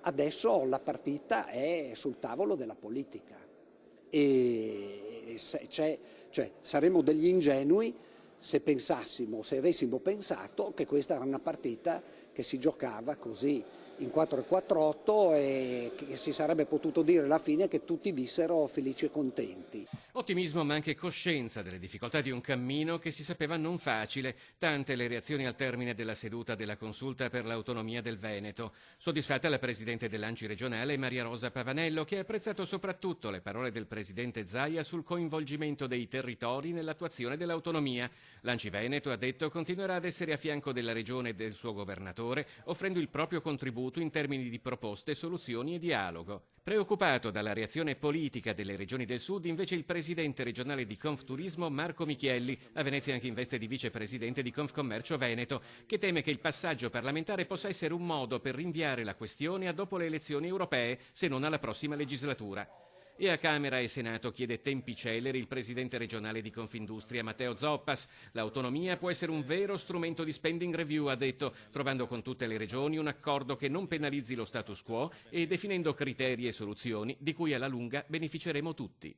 Adesso la partita è sul tavolo della politica cioè, saremmo degli ingenui se avessimo pensato che questa era una partita che si giocava così in 4-4-8 e che si sarebbe potuto dire alla fine che tutti vissero felici e contenti. Ottimismo ma anche coscienza delle difficoltà di un cammino che si sapeva non facile, tante le reazioni al termine della seduta della consulta per l'autonomia del Veneto. Soddisfatta la presidente dell'ANCI regionale Maria Rosa Pavanello, che ha apprezzato soprattutto le parole del presidente Zaia sul coinvolgimento dei territori nell'attuazione dell'autonomia. L'ANCI Veneto, ha detto, continuerà ad essere a fianco della regione e del suo governatore, offrendo il proprio contributo in termini di proposte, soluzioni e dialogo. Preoccupato dalla reazione politica delle regioni del Sud, invece il presidente regionale di Confturismo Marco Michielli, a Venezia anche in veste di vicepresidente di Confcommercio Veneto, che teme che il passaggio parlamentare possa essere un modo per rinviare la questione a dopo le elezioni europee, se non alla prossima legislatura. E a Camera e Senato chiede tempi celeri il presidente regionale di Confindustria Matteo Zoppas. L'autonomia può essere un vero strumento di spending review, ha detto, trovando con tutte le regioni un accordo che non penalizzi lo status quo e definendo criteri e soluzioni di cui alla lunga beneficeremo tutti.